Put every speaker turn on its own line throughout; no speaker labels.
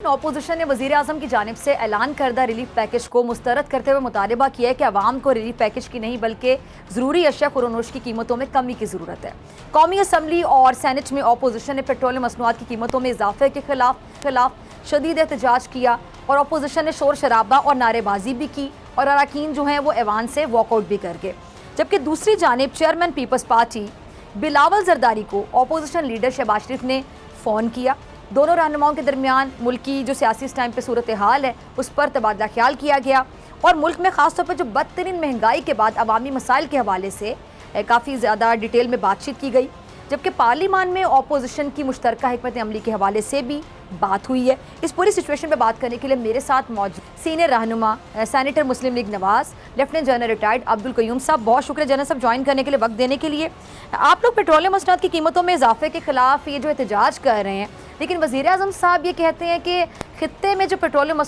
Opposition ने वजीर आजम की जानिब से ऐलान करदा रिलीफ पैकेज को मुस्तरद करते हुए मुतालबा किया है कि अवाम को रिलीफ पैकेज की नहीं बल्कि ज़रूरी अशिया खुरनोश की कीमतों में कमी की ज़रूरत है। कौमी असम्बली और सैनेट में अपोजिशन ने पेट्रोलियम मसनूआत की कीमतों में इजाफे के खिलाफ शदीद एहतजाज किया और अपोजिशन ने शोर शराबा और नारेबाजी भी की और अरकान जो हैं वो ऐवान से वॉकआउट भी कर गए। जबकि दूसरी जानिब chairman peoples party Bilawal Zardari को अपोजिशन लीडर शहबाज शरीफ ने फ़ोन किया। दोनों रहनुमाओं के दरमियान मुल्क की जो सियासी इस टाइम पे सूरत हाल है उस पर तबादला ख्याल किया गया और मुल्क में ख़ास तौर पर जो बदतरीन महंगाई के बाद अवामी मसाइल के हवाले से काफ़ी ज़्यादा डिटेल में बातचीत की गई। जबकि पार्लियामान में अपोजिशन की मुश्तरका हिकमत अमली के हवाले से भी बात हुई है। इस पूरी सिचुएशन पे बात करने के लिए मेरे साथ मौजूद सीनियर रहनुमा senator Muslim League Nawaz, lieutenant general retired Abdul Qayyum साहब, बहुत शुक्रिया जनरल साहब ज्वाइन करने के लिए, वक्त देने के लिए। आप लोग पेट्रोलियम मसनूआत की कीमतों में इजाफे के खिलाफ ये जो एहतजाज कर रहे हैं, लेकिन वज़ीर आज़म साहब ये कहते हैं कि खित्ते में जो पेट्रोलियम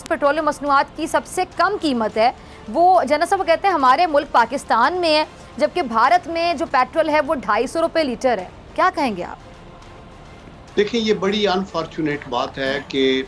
मसनूआत की सबसे कम कीमत है वो जनरल साहब कहते हैं हमारे मुल्क पाकिस्तान में है, जबकि भारत में जो पेट्रोल है वो 250 रुपये लीटर है। क्या कहेंगे आप?
देखिए, ये बड़ी अनफॉर्चुनेट बात है कि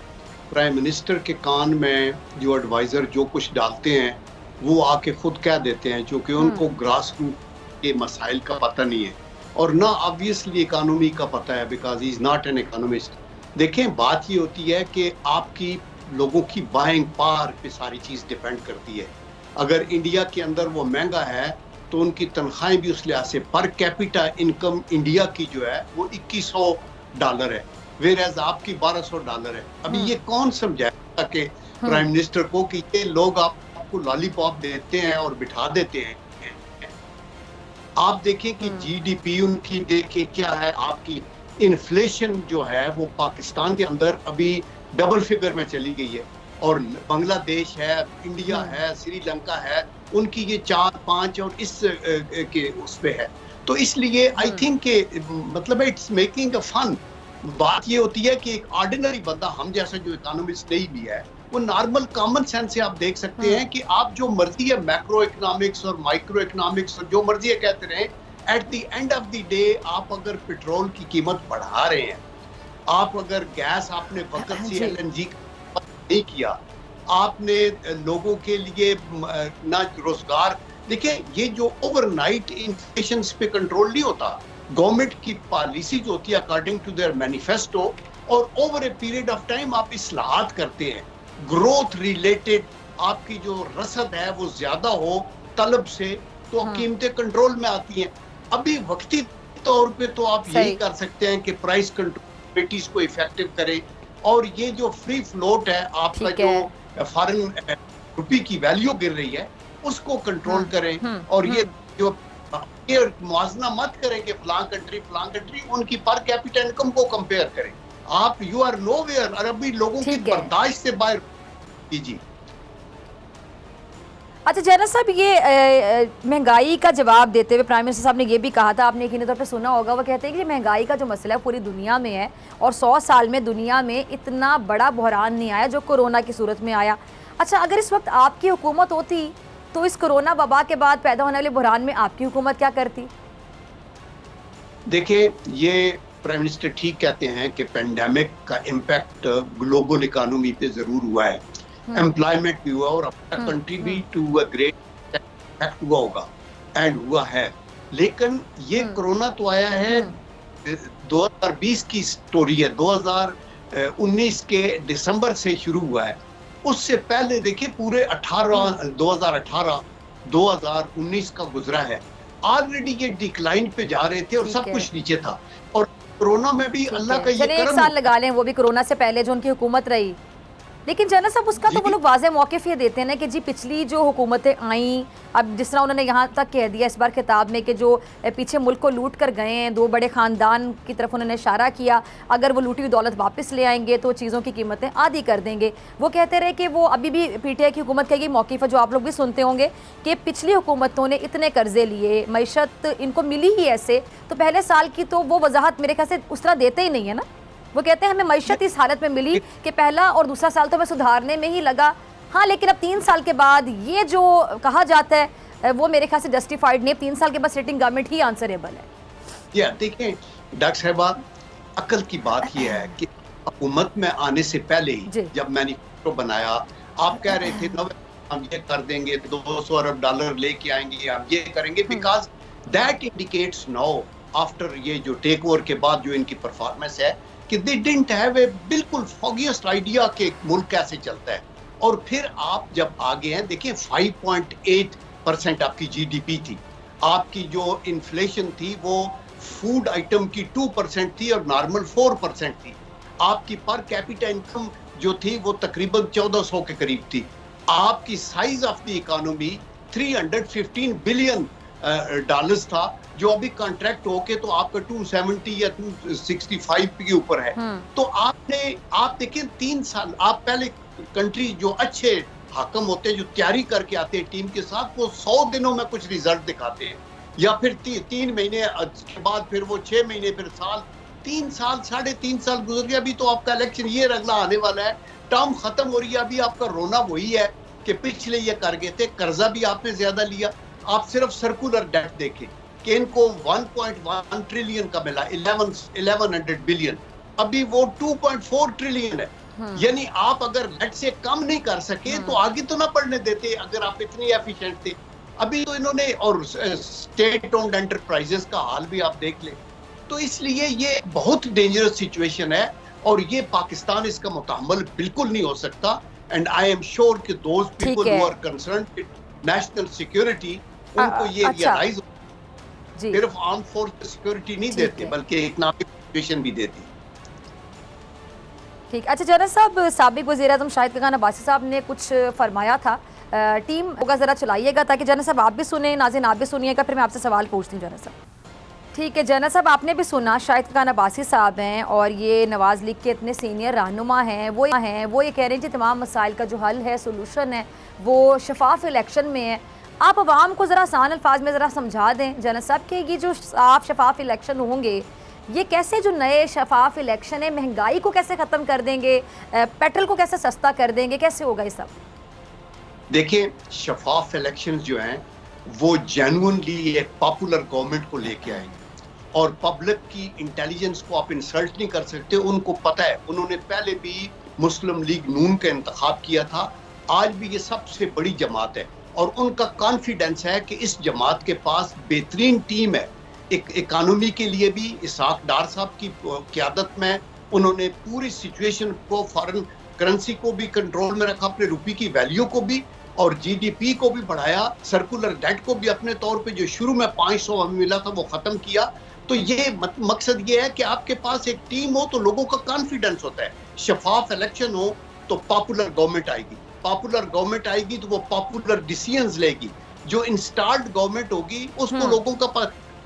प्राइम मिनिस्टर के कान में जो एडवाइज़र जो कुछ डालते हैं वो आके खुद कह देते हैं, जो कि उनको ग्रास रूट के मसाइल का पता नहीं है और ना ऑब्वियसली इकोनॉमी का पता है, because he is not an economist. देखें, बात ये होती है कि आपकी लोगों की बाइंग पावर पे सारी चीज़ डिपेंड करती है। अगर इंडिया के अंदर वो महंगा है तो उनकी तनख्वाहें भी उस लिहाज से पर कैपिटा इनकम इंडिया की जो है वो $2100 है, वेयर एज आपकी $1200 है। अभी ये कौन समझाएगा कि प्राइम मिनिस्टर को कि ये लोग आपको लॉलीपॉप देते हैं और बिठा देते हैं। आप देखें कि जीडीपी उनकी देखें क्या है, आपकी इन्फ्लेशन जो है वो पाकिस्तान के अंदर अभी डबल फिगर में चली गई है और बांग्लादेश है, इंडिया है, श्रीलंका है, उनकी ये 4-5 और इस के उस पे है। तो इसलिए आई थिंक के मतलब इट्स मेकिंग अ फन। बात ये होती है कि एक ऑर्डिनरी बंदा, हम जैसा जो इकोनॉमिस्ट नहीं भी है, वो नॉर्मल कॉमन सेंस से आप देख सकते हैं कि आप जो मर्जी है मैक्रो इकोनॉमिक्स और माइक्रो इकोनॉमिक्स और जो मर्जी है कहते रहे, at the end of the day आप अगर पेट्रोल की कीमत बढ़ा रहे हैं, आप अगर गैस आपने वक्त से LNG नहीं किया, आपने लोगों के लिए ना रोजगार, देखिए ये जो ओवरनाइट इन्फ्लेशन पे कंट्रोल नहीं होता। गवर्नमेंट की पॉलिसी जो होती है अकॉर्डिंग टू देयर मैनिफेस्टो, और over a period of time आप इस्लाहात करते हैं, ग्रोथ रिलेटेड आपकी जो रसद है वो ज्यादा हो तलब से, तो कीमतें कंट्रोल में आती हैं। अभी वक्ती तौर पे तो आप यही कर सकते हैं कि प्राइस कंट्रोल को इफेक्टिव करें और ये जो फ्री फ्लोट है आपका जो फॉरेन रुपी की वैल्यू गिर रही है उसको कंट्रोल करें और ये जो ये मुआवजा मत करें कि फलां कंट्री उनकी पर कैपिटा इनकम को कंपेयर करें। आप यू आर नोवेयर और अभी लोगों की बर्दाश्त से बाहर कीजिए।
अच्छा जनरल साहब, ये महंगाई का जवाब देते हुए प्राइम मिनिस्टर साहब ने ये भी कहा था, आपने यकीनी तौर पर सुना होगा, वो कहते हैं कि महंगाई का जो मसला है पूरी दुनिया में है और 100 साल में दुनिया में इतना बड़ा बहरान नहीं आया जो कोरोना की सूरत में आया। अच्छा, अगर इस वक्त आपकी हुकूमत होती तो इस कोरोना वबा के बाद पैदा होने वाले बहरान में आपकी हुकूमत क्या करती?
देखिए, ये प्राइम मिनिस्टर ठीक कहते हैं कि पेंडेमिक का इम्पैक्ट ग्लोबल इकोनॉमी पे जरूर हुआ है, एम्प्लॉयमेंट भी हुआ और अपना कंट्री भी टू अ ग्रेट इम्पैक्ट हुआ होगा एंड हुआ है। लेकिन ये कोरोना तो आया है 2020 की स्टोरी है, 2019 के दिसंबर से शुरू हुआ है। उससे पहले देखिए पूरे 2018 2019 का गुजरा है, ऑलरेडी ये डिक्लाइन पे जा रहे थे और सब कुछ नीचे था और कोरोना में भी अल्लाह का ये करम,
1 साल लगा लें वो भी कोरोना से पहले जो उनकी हुकूमत रही। लेकिन जनरल साहब उसका तो वो लोग वाज़े मौक़िफ़ ये देते हैं ना कि जी पिछली जो हुकूमतें आईं, अब जिस तरह उन्होंने यहाँ तक कह दिया इस बार खिताब में कि जो पीछे मुल्क को लूट कर गए हैं, 2 बड़े ख़ानदान की तरफ उन्होंने इशारा किया, अगर वो लूटी हुई दौलत वापस ले आएंगे तो चीज़ों की कीमतें आधी कर देंगे। वो कहते रहे कि वो अभी भी PTI की हुकूमत का ये मौक़िफ़ है जो आप लोग भी सुनते होंगे कि पिछली हुकूमतों ने इतने कर्जे लिए, मईशत इनको मिली ही ऐसे, तो पहले साल की तो वो वजाहत मेरे ख्याल से उस तरह देते ही नहीं है ना। वो कहते हैं हमें मईशत इस हालत में मिली कि पहला और दूसरा साल तो हमें सुधारने में ही लगा। हाँ, लेकिन अब 3 साल के बाद ये जो कहा जाता है वो मेरे ख्याल से जस्टिफाइड नहीं। 3 साल के बाद सिटिंग गवर्नमेंट ही आंसरेबल है।
देखिए डॉक्टर साहब, अकल की बात ये है कि हुकूमत में आने से पहले
जी।
ही जब मैनिफेस्टो बनाया, आप कह रहे थे हम ये कर देंगे, 200 अरब डॉलर लेके आएंगे, हम ये करेंगे, because that indicates now after ये जो टेक ओवर के बाद जो इनकी परफॉर्मेंस है कि दे डिडंट हैव ए बिल्कुल फॉगियस्ट आइडिया कि मुल्क कैसे चलता है। और फिर आप जब आगे हैं, देखिए 5.8% आपकी जीडीपी थी, आपकी जो इन्फ्लेशन थी वो फूड आइटम की 2% थी और नॉर्मल 4% थी, आपकी पर कैपिटा इनकम जो थी वो तकरीबन 1400 के करीब थी, आपकी size of the economy 315 billion dollars था, जो अभी कॉन्ट्रैक्ट होके तो आपका 270 या 265 के ऊपर है। तो आप देखें 3 साल, आप पहले कंट्री जो अच्छे हाकम होते हैं, जो तैयारी करके आते हैं टीम के साथ, वो 100 दिनों में कुछ रिजल्ट दिखाते हैं, या फिर 3 महीने के बाद फिर वो 6 महीने, फिर साल, 3 साल 3.5 साल गुजर गया। अभी तो आपका इलेक्शन ये अगला आने वाला है, टर्म खत्म हो रही है, अभी आपका रोना वही है कि पिछले ये कर गए थे, कर्जा भी आपने ज्यादा लिया। आप सिर्फ सर्कुलर डेट देखें कि इनको 1.1 ट्रिलियन का मिला, 1100 बिलियन, अभी वो 2.4 ट्रिलियन है। यानी आप अगर नेट से कम नहीं कर सके तो आगे तो ना बढ़ने देते, अगर आप इतनी एफिशिएंट थे। अभी तो इन्होंने, और स्टेट ओन्ड एंटरप्राइजेस का हाल भी आप देख ले, तो इसलिए ये बहुत डेंजरस सिचुएशन है और ये पाकिस्तान इसका मुतहम्मल बिल्कुल नहीं हो सकता। एंड आई एम श्योर कि those people who are concerned with national security, उनको ये रियलाइज, सिर्फ आर्म फोर्स सिक्योरिटी नहीं देते बल्कि इकोनॉमिक सिचुएशन भी देती।
ठीक, अच्छा जनरल साहब, साबिक वज़ीर-ए-आज़म शाहिद खान अब्बासी साहब ने कुछ फरमाया था, टीम होगा ज़रा चलाइएगा ताकि जनरल साहब आप भी सुने, नाज़रीन आप भी सुनिएगा, फिर मैं आपसे सवाल पूछती हूँ जनरल साहब। ठीक है जनरल साहब, आपने भी सुना शाहिद खान अब्बासी साहब हैं और ये नवाज़ लीग के इतने सीनियर रहनुमा हैं, वो ये कह रहे हैं कि तमाम मसाइल का जो हल है, सोल्यूशन है, वो शफाफ इलेक्शन में है। आप अवाम को ज़रा आसान अल्फाज में ज़रा समझा दें जनरल साहब कि ये जो साफ शफाफ इलेक्शन होंगे, ये कैसे, जो नए शफाफ इलेक्शन है, महंगाई को कैसे ख़त्म कर देंगे, पेट्रोल को कैसे सस्ता कर देंगे, कैसे होगा ये सब?
देखिए, शफाफ इलेक्शन जो हैं वो जेन्युइनली एक पॉपुलर गवर्नमेंट को लेके आएंगे और पब्लिक की इंटेलिजेंस को आप इंसल्ट नहीं कर सकते। उनको पता है, उन्होंने पहले भी मुस्लिम लीग नून का इंतखाब किया था, आज भी ये सबसे बड़ी जमात है और उनका कॉन्फिडेंस है कि इस जमात के पास बेहतरीन टीम है। एक इकोनॉमी के लिए भी इसहाक डार साहब की क़यादत में उन्होंने पूरी सिचुएशन को, फॉरेन करेंसी को भी कंट्रोल में रखा, अपने रुपये की वैल्यू को भी और जीडीपी को भी बढ़ाया, सर्कुलर डेट को भी अपने तौर पे जो शुरू में 500 मिला था वो खत्म किया। तो ये मकसद ये है कि आपके पास एक टीम हो तो लोगों का कॉन्फिडेंस होता है, शफाफ इलेक्शन हो तो पॉपुलर गवर्नमेंट आएगी, पॉपुलर गवर्नमेंट आएगी तो वो पॉपुलर डिसीजंस लेगी। जो इंस्टॉल्ड गवर्नमेंट होगी उसको लोगों का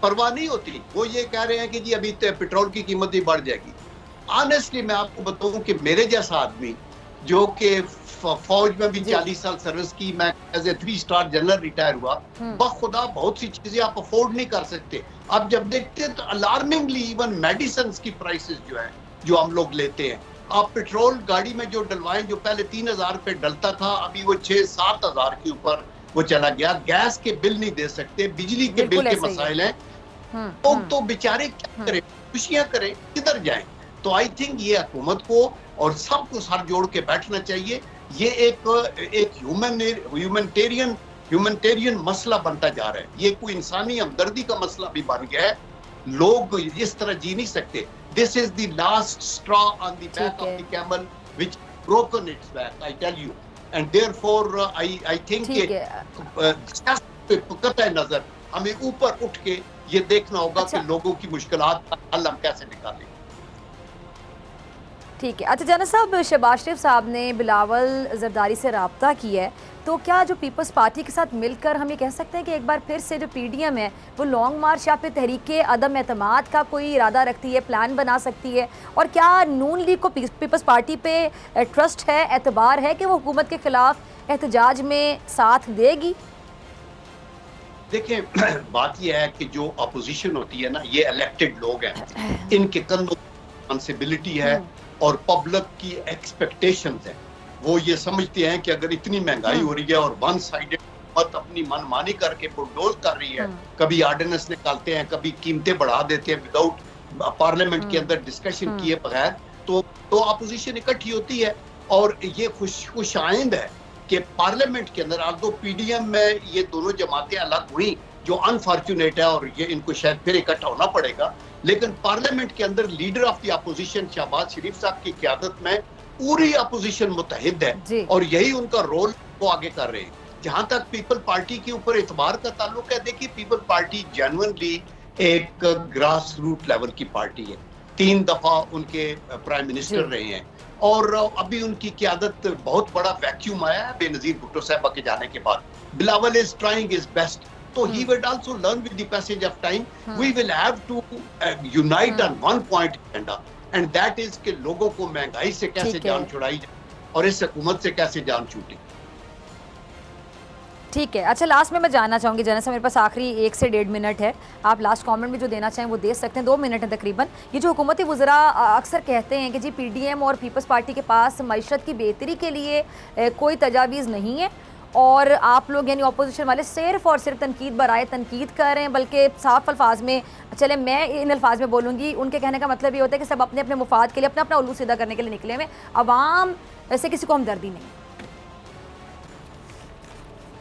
परवाह नहीं होती, वो ये कह रहे हैं कि जी अभी पेट्रोल की कीमत ही बढ़ जाएगी। ऑनेस्टली मैं आपको बताऊं कि मेरे जैसा आदमी जो कि फौज में भी 40 साल सर्विस की, मैं as a 3 star general retire हुआ, बखुदा बहुत सी चीजें आप अफोर्ड नहीं कर सकते। अब जब देखते हैं तो अलार्मिंगली इवन मेडिसिन की प्राइसेस जो है, जो हम लोग लेते हैं, आप पेट्रोल गाड़ी में जो डलवाएं, जो पहले 3000 रुपए डलता था, अभी वो 6-7 हजार के ऊपर वो चला गया। गैस के बिल नहीं दे सकते, बिजली के बिल के मसाइल हैं, तो बेचारे क्या करें, खुशियां करें, किधर जाएं? तो आई थिंक ये हुकूमत को और सबको सर जोड़ के बैठना चाहिए। ये एक ह्यूमैनिटेरियन मसला बनता जा रहा है, ये कोई इंसानी हमदर्दी का मसला भी बन गया है। लोग इस तरह जी नहीं सकते। This is the last straw on the back of the camel which broken its back, I tell you, and therefore I think कतई नजर हमें ऊपर उठ के ये देखना होगा कि लोगों की मुश्किलात का हल हम कैसे निकालें।
ठीक है, अच्छा जनरल साहब, शहबाज शरीफ साहब ने बिलावल जरदारी से रब्ता किया है, तो क्या जो पीपल्स पार्टी के साथ मिलकर हम ये कह सकते हैं कि एक बार फिर से जो पीडीएम है वो लॉन्ग मार्च या फिर तहरीके अदम एतमाद का कोई इरादा रखती है, प्लान बना सकती है? और क्या नून लीग को पीपल्स पार्टी पे ट्रस्ट है, एतबार है कि वो हुकूमत के खिलाफ एहतजाज में साथ देगी?
देखिए, बात यह है कि जो अपोजिशन होती है ना, ये इलेक्टेड लोग हैं, इनके कंधों रिस्पॉन्सिबिलिटी है और पब्लिक की एक्सपेक्टेशंस है। वो ये समझते हैं कि अगर इतनी महंगाई हो रही है और वन साइडेड मत अपनी मनमानी करके बुलडोज कर रही है, कभी ऑर्डिनेंस निकालते हैं, कभी कीमतें बढ़ा देते हैं विदाउट पार्लियामेंट के अंदर डिस्कशन किए बगैर, तो अपोजिशन इकट्ठी होती है और ये खुश आइंद है कि पार्लियामेंट के अंदर आज पीडीएम में ये दोनों जमातें अलग हुई, जो अनफॉर्चुनेट है और ये इनको शायद फिर इकट्ठा होना पड़ेगा, लेकिन पार्लियामेंट के अंदर leader of the opposition Shahbaz Sharif साहब की क़यादत में पूरी अपोजिशन मुतहिद है और यही उनका रोल वो आगे कर रहे हैं। जहां तक पीपल पार्टी के ऊपर एतबार का ताल्लुक है, देखिए पीपल पार्टी जेन्युइनली एक ग्रास रूट लेवल की पार्टी है। 3 दफा उनके प्राइम मिनिस्टर रहे हैं और अभी उनकी क़यादत बहुत बड़ा वैक्यूम आया है बेनजीर भुट्टो साहब के जाने के बाद। Bilawal is trying his best, तो he will also learn with the passage of time. We will have to unite on one point agenda, and that is कि लोगों को महंगाई से कैसे जान छुड़ाई जाए और इस हुकूमत से कैसे जान छूटे।
ठीक है, अच्छा लास्ट में मैं जानना चाहूँगी, जैसे मेरे पास आखिरी 1 से 1.5 मिनट है, आप लास्ट कमेंट में जो देना चाहें वो दे सकते हैं, 2 मिनट है तकरीबन। ये जो हुकूमती वज़रा अक्सर कहते हैं कि जी पीडीएम और पीपल्स पार्टी के पास मईशत की बेहतरी के लिए कोई तजावीज़ नहीं है और आप लोग यानी अपोजिशन वाले सिर्फ और सिर्फ तनकीद बराए तनकीद कर रहे हैं, बल्कि साफ अल्फाज में, चले मैं इन अल्फाज में बोलूँगी, उनके कहने का मतलब ये होता है कि सब अपने अपने मुफाद के लिए अपना अपना उल्लू सीधा करने के लिए निकले हुए, अवाम ऐसे किसी को हमदर्दी नहीं।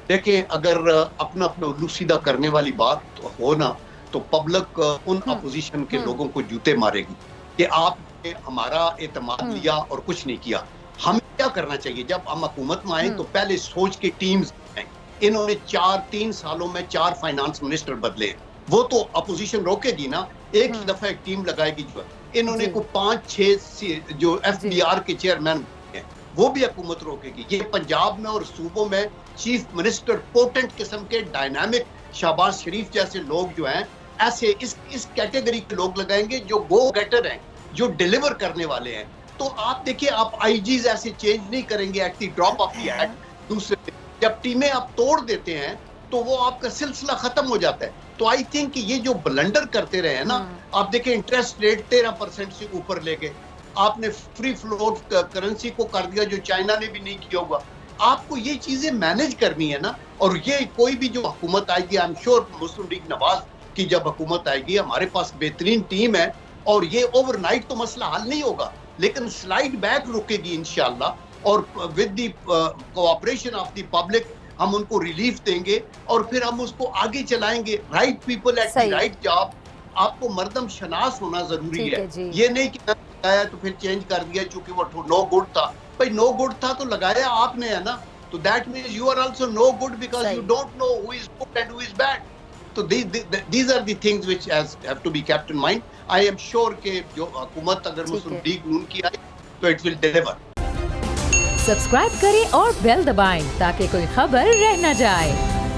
देखिए अगर अपना अपना उल्लू सीधा करने वाली बात हो ना, तो पब्लिक उन अपोजिशन के लोगों को जूते मारेगी कि आपने हमारा एतमाद लिया और कुछ नहीं किया। हमें क्या करना चाहिए? जब हम हुकूमत में आए तो पहले सोच के टीम्स हैं। इन्होंने 3 सालों में 4 फाइनेंस मिनिस्टर बदले, वो तो अपोजिशन रोकेगी ना, एक ही दफा एक टीम लगाएगी। जो इन्होंने को 5-6 जो FBR के चेयरमैन हैं वो भी हुकूमत रोकेगी। ये पंजाब में और सूबों में चीफ मिनिस्टर पोटेंट किस्म के डायनामिक शहबाज शरीफ जैसे लोग जो हैं, ऐसे इस कैटेगरी के लोग लगाएंगे जो गो गेटर हैं, जो डिलीवर करने वाले हैं। तो आप देखिए, आप आईजीज ऐसे चेंज नहीं करेंगे at the drop of the hat. दूसरे जब टीमें आप तोड़ देते हैं तो वो आपका सिलसिला खत्म हो जाता है। तो आई थिंक कि ये जो ब्लंडर करते रहे हैं ना, आप देखें इंटरेस्ट रेट 13% से ऊपर ले गए, आपने फ्री फ्लोट करेंसी को कर दिया जो चाइना ने भी नहीं किया होगा। आपको ये चीजें मैनेज करनी है ना, और ये कोई भी जो हुकूमत आएगी, आई am sure Muslim League Nawaz की जब हुकूमत आएगी, हमारे पास बेहतरीन टीम है और ये ओवरनाइट तो मसला हल नहीं होगा, लेकिन स्लाइड बैक रुकेगी इंशाल्लाह, और with the cooperation of the public हम उनको रिलीफ देंगे और फिर हम उसको आगे चलाएंगे। Right people at the right job. आपको मर्दम शनास होना जरूरी है। ये नहीं कि लगाया तो फिर चेंज कर दिया चूंकि वो नो गुड था। भाई नो गुड था तो लगाया आपने है ना, तो that means you are also no good because you don't know who is good and who is bad. तो these are the things which have to be kept in mind. I am sure कि जो हुकूमत अगर मुस्लिम league नून की आए तो it will deliver.
Subscribe करें और बेल दबाएं ताकि कोई खबर रह न जाए।